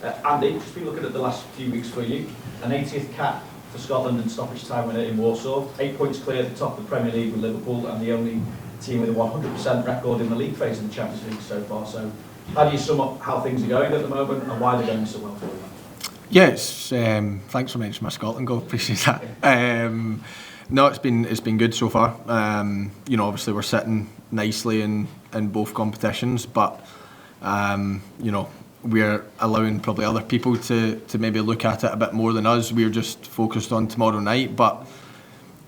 Andy, just been looking at the last few weeks for you. An 80th cap for Scotland and stoppage time winner in Warsaw. 8 points clear at the top of the Premier League with Liverpool, and the only team with a 100% record in the league phase in the Champions League so far. So how do you sum up how things are going at the moment and why they're going so well for you? Yes, thanks for mentioning my Scotland goal. Appreciate that. No, it's been good so far. Obviously we're sitting nicely in both competitions, but we're allowing probably other people to maybe look at it a bit more than us. We're just focused on tomorrow night, but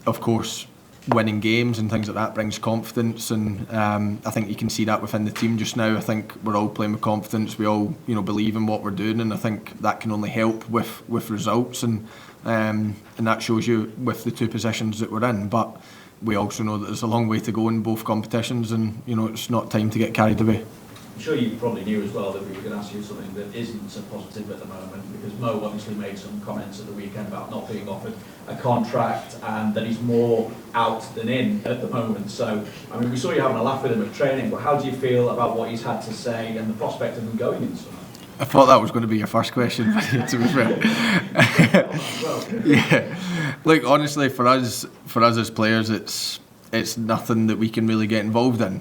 of course winning games and things like that brings confidence, and I think you can see that within the team just now. I think we're all playing with confidence. We all believe in what we're doing, and I think that can only help with results, and that shows you with the two positions that we're in. But we also know that there's a long way to go in both competitions, and it's not time to get carried away. I'm sure you probably knew as well that we were going to ask you something that isn't so positive at the moment, because Mo obviously made some comments at the weekend about not being offered a contract and that he's more out than in at the moment. So, I mean, we saw you having a laugh with him at training, but how do you feel about what he's had to say and the prospect of him going in summer? I thought that was going to be your first question, to be fair. Yeah, look, honestly, for us as players, it's nothing that we can really get involved in.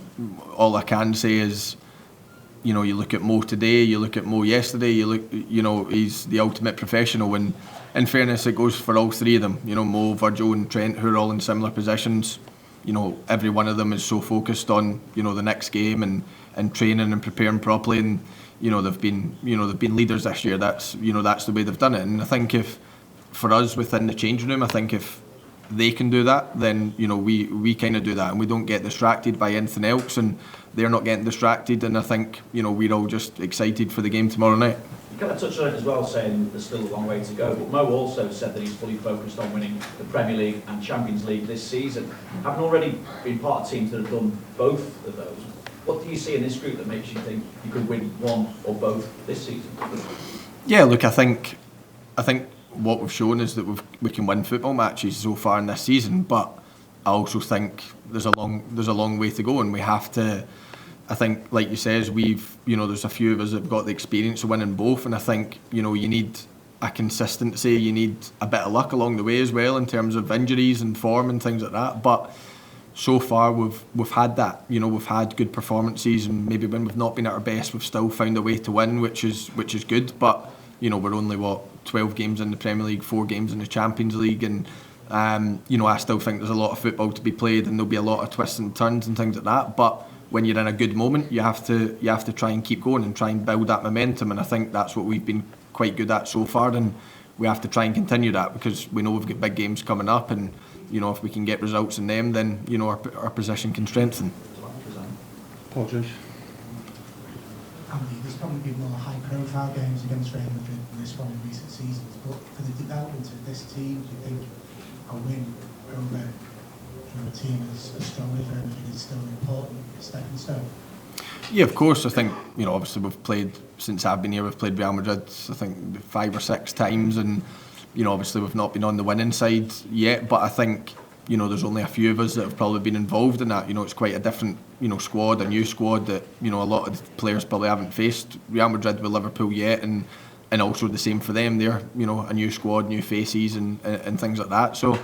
All I can say is, you look at Mo today, you look at Mo yesterday, he's the ultimate professional, and in fairness, it goes for all three of them. Mo, Virgil and Trent, who are all in similar positions. Every one of them is so focused on, the next game and training and preparing properly, and, they've been leaders this year. That's the way they've done it. And I think if, for us within the changing room, I think if they can do that, then we kind of do that, and we don't get distracted by anything else, and they're not getting distracted, and I think we're all just excited for the game tomorrow night. You kind of touched on it as well, saying there's still a long way to go, but Mo also said that he's fully focused on winning the Premier League and Champions League this season. Having already been part of teams that have done both of those, what do you see in this group that makes you think you could win one or both this season? Yeah, look, I think what we've shown is that we can win football matches so far in this season, but I also think there's a long way to go, and we have to. I think, like you says, there's a few of us that have got the experience of winning both, and I think you need a consistency, you need a bit of luck along the way as well in terms of injuries and form and things like that. But so far we've had that. We've had good performances, and maybe when we've not been at our best, we've still found a way to win, which is good. But we're only 12 games in the Premier League, 4 games in the Champions League, and I still think there's a lot of football to be played, and there'll be a lot of twists and turns and things like that. But when you're in a good moment, you have to try and keep going and try and build that momentum, and I think that's what we've been quite good at so far, and we have to try and continue that, because we know we've got big games coming up, and if we can get results in them, then our position can strengthen. Paul Joyce. Andy, there's probably been more high-profile games against Real Madrid than this one in recent seasons, but for the development of this team, do you think a win over a team as strong as Real Madrid is still an important stepping stone? Yeah, of course. I think obviously we've played, since I've been here, we've played Real Madrid I think 5 or 6 times, and obviously we've not been on the winning side yet, but I think there's only a few of us that have probably been involved in that. It's quite a different squad, a new squad that a lot of the players probably haven't faced Real Madrid with Liverpool yet, and also the same for them. They're a new squad, new faces, and things like that. So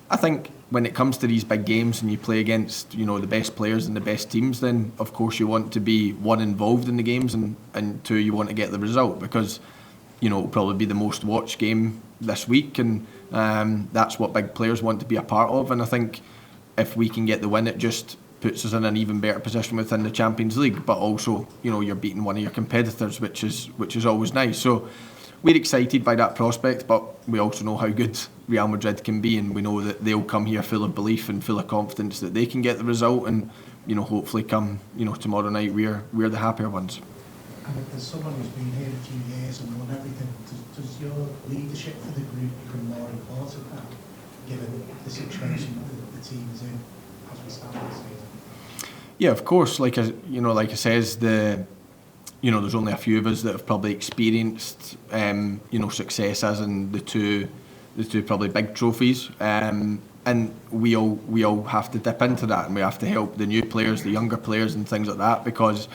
I think when it comes to these big games and you play against the best players and the best teams, then of course you want to be, one, involved in the games, and two, you want to get the result, because it'll probably be the most watched game this week, and that's what big players want to be a part of. And I think if we can get the win, it just puts us in an even better position within the Champions League, but also you're beating one of your competitors, which is always nice. So we're excited by that prospect, but we also know how good Real Madrid can be, and we know that they'll come here full of belief and full of confidence that they can get the result, and hopefully come tomorrow night we're the happier ones. And as someone who's been here a few years and won everything, does your leadership for the group become more important now, given the situation that the team is in as we start this season? Yeah, of course. Like I says, there's only a few of us that have probably experienced success as in the two probably big trophies, and we all have to dip into that, and we have to help the new players, the younger players, and things like that, because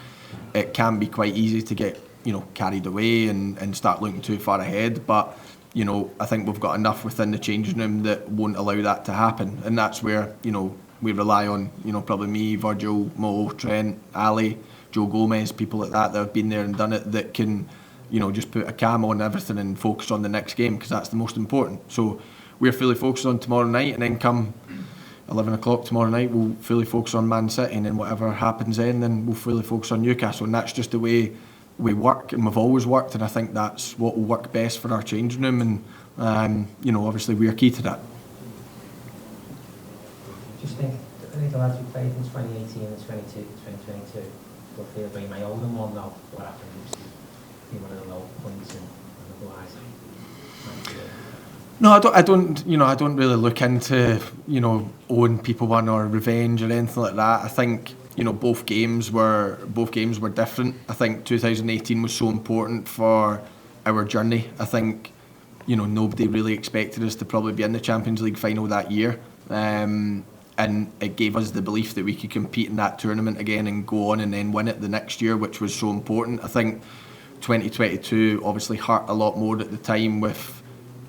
it can be quite easy to get carried away and start looking too far ahead. But I think we've got enough within the changing room that won't allow that to happen, and that's where we rely on probably me, Virgil, Mo, Trent, Ali, Joe Gomez, people like that have been there and done it, that can just put a cam on everything and focus on the next game, because that's the most important. So we're fully focused on tomorrow night, and then come 11 o'clock tomorrow night we'll fully focus on Man City, and then whatever happens then we'll fully focus on Newcastle. And that's just the way we work, and we've always worked, and I think that's what will work best for our changing room, and obviously we are key to that. Just think the lads who played in 2018 and 2022 will feel very my older one now. What happened was one of the low points and otherwise. No, I don't really look into owing people one or revenge or anything like that. I think both games were different. I think 2018 was so important for our journey. I think nobody really expected us to probably be in the Champions League final that year, and it gave us the belief that we could compete in that tournament again and go on and then win it the next year, which was so important. I think 2022 obviously hurt a lot more at the time.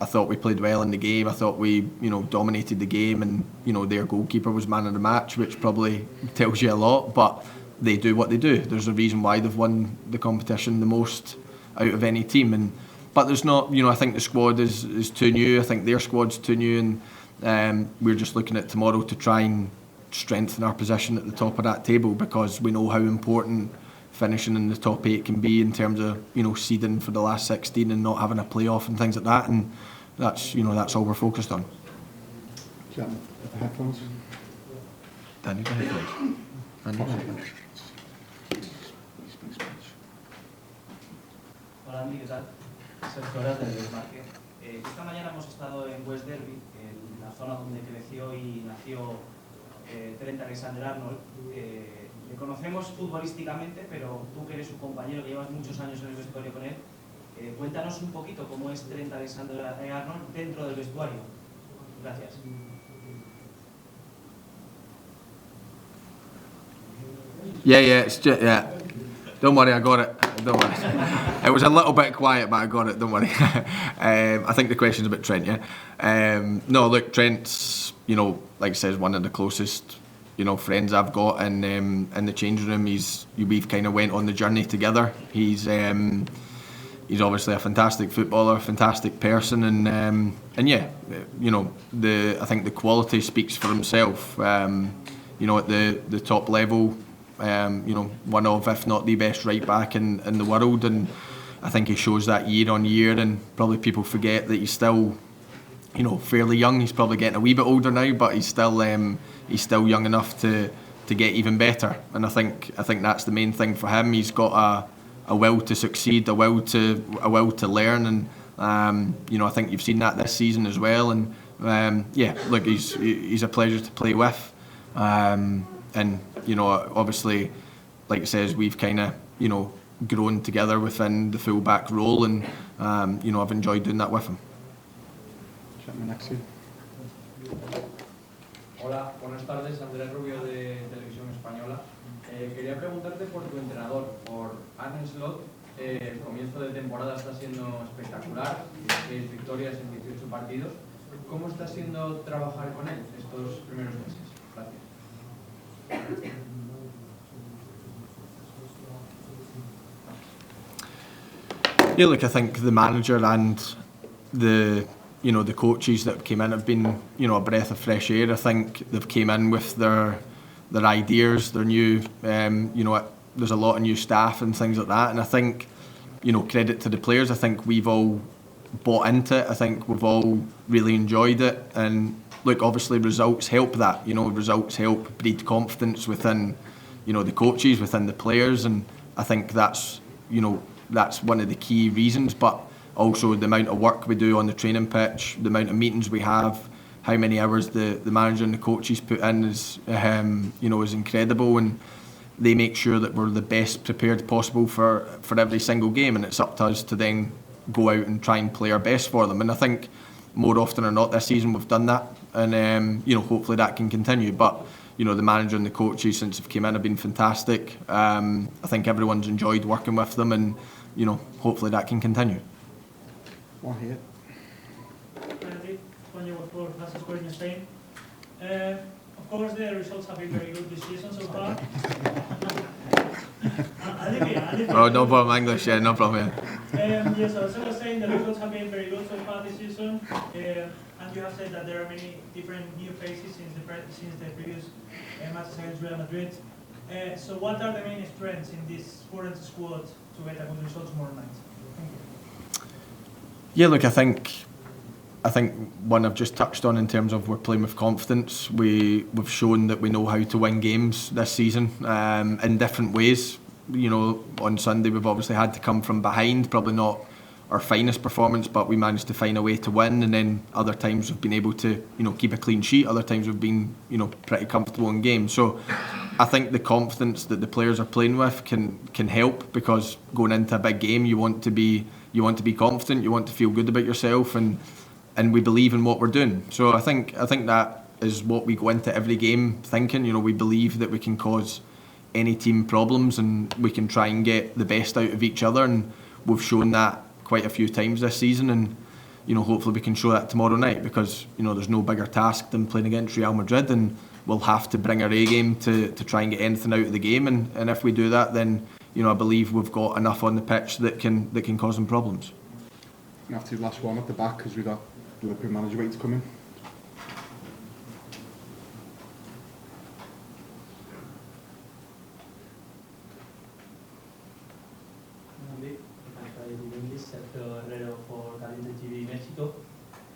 I thought we played well in the game. I thought we dominated the game, and their goalkeeper was man of the match, which probably tells you a lot. But they do what they do. There's a reason why they've won the competition the most out of any team. But there's not. I think the squad is too new. I think their squad's too new, and we're just looking at tomorrow to try and strengthen our position at the top of that table, because we know how important finishing in the top 8 can be in terms of seeding for the last 16 and not having a playoff and things like that, and that's all we're focused on. The headphones. Danny, the headphones. Hola Andy, ¿qué tal? Sergio Horas del Desmarque. Esta mañana hemos estado en West Derby, en la zona donde creció y nació Trent Alexander-Arnold. Le conocemos futbolísticamente, pero tú que eres su compañero, que llevas muchos años en el vestuario con él, cuéntanos un poquito cómo es Trent Alexander-Arnold dentro del vestuario. Gracias. Yeah. Don't worry, I got it. Don't worry. It was a little bit quiet, but I got it. Don't worry. I think the question's about Trent, yeah. No, look, Trent's, like I said, one of the closest, friends I've got in the changing room. We've kind of went on the journey together. He's obviously a fantastic footballer, a fantastic person, and yeah, I think the quality speaks for himself. At the top level. One of, if not the best right back in the world, and I think he shows that year on year, and probably people forget that he's still fairly young. He's probably getting a wee bit older now, but he's still young enough to get even better, and I think that's the main thing for him. He's got a will to succeed, a will to learn, and I think you've seen that this season as well, and look, he's a pleasure to play with. And obviously, like it says, we've kind of grown together within the full-back role, and I've enjoyed doing that with him. Hola, buenas tardes, Andrés Rubio de Televisión Española. Quería preguntarte por tu entrenador, por Arne Slot. El comienzo de temporada está siendo espectacular, 16 victorias en 18 partidos. ¿Cómo está siendo trabajar con él estos primeros meses? Gracias. Yeah, look, I think the manager and the coaches that came in have been a breath of fresh air. I think they've came in with their ideas, their new there's a lot of new staff and things like that, and I think credit to the players. I think we've all bought into it. I think we've all really enjoyed it, and look, obviously results help that. Results help breed confidence within the coaches, within the players, and I think that's one of the key reasons. But also the amount of work we do on the training pitch, the amount of meetings we have, how many hours the manager and the coaches put in is incredible, and they make sure that we're the best prepared possible for every single game, and it's up to us to then go out and try and play our best for them. And I think more often than not this season we've done that, and hopefully that can continue. But the manager and the coaches since they've came in have been fantastic. I think everyone's enjoyed working with them, and hopefully that can continue. One here. When you were for fastest score in Spain. Of course, the results have been very good this season so far. Oh, no problem, English, yeah, no problem. Yes, as I was saying, the results have been very good so far this season. And you have said that there are many different new faces since the previous matches against Real Madrid. So what are the main strengths in this current squad to get a good result tomorrow night? Thank you. Yeah, look, I think one I've just touched on in terms of we're playing with confidence. We've shown that we know how to win games this season in different ways. On Sunday we've obviously had to come from behind, probably not our finest performance, but we managed to find a way to win. And then other times we've been able to, keep a clean sheet. Other times we've been, pretty comfortable in games. So I think the confidence that the players are playing with can help, because going into a big game, you want to be confident, you want to feel good about yourself, and we believe in what we're doing. So I think that is what we go into every game thinking. We believe that we can cause any team problems, and we can try and get the best out of each other, and we've shown that quite a few times this season, and hopefully we can show that tomorrow night, because there's no bigger task than playing against Real Madrid, and we'll have to bring our A game to try and get anything out of the game, and if we do that, then I believe we've got enough on the pitch that can cause them problems. And after the last one at the back, because we've got Liverpool manager waiting to come in.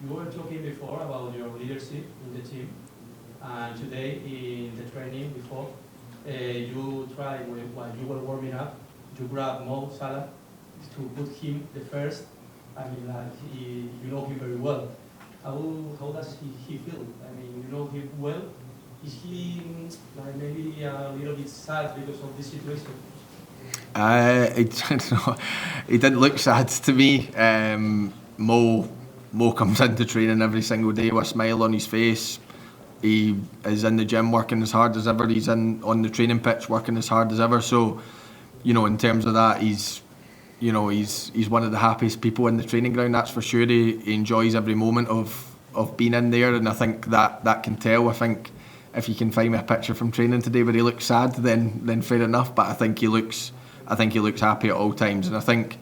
You were talking before about your leadership in the team, and today in the training before, you tried, while you were warming up, you grabbed Mo Salah to put him the first. I mean, you know him very well. How does he feel? I mean, you know him well. Is he maybe a little bit sad because of this situation? He didn't look sad to me. Mo comes into training every single day with a smile on his face. He is in the gym working as hard as ever. He's on the training pitch working as hard as ever. So, in terms of that, he's one of the happiest people in the training ground. That's for sure. He enjoys every moment of being in there, and I think that can tell. I think if you can find me a picture from training today where he looks sad, then fair enough. But I think he looks happy at all times, and I think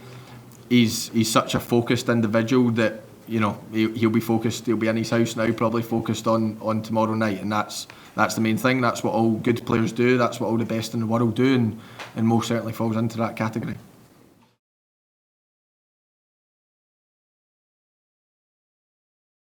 he's such a focused individual that he'll be focused. He'll be in his house now, probably focused on tomorrow night, and that's the main thing. That's what all good players do. That's what all the best in the world do, and Mo certainly falls into that category.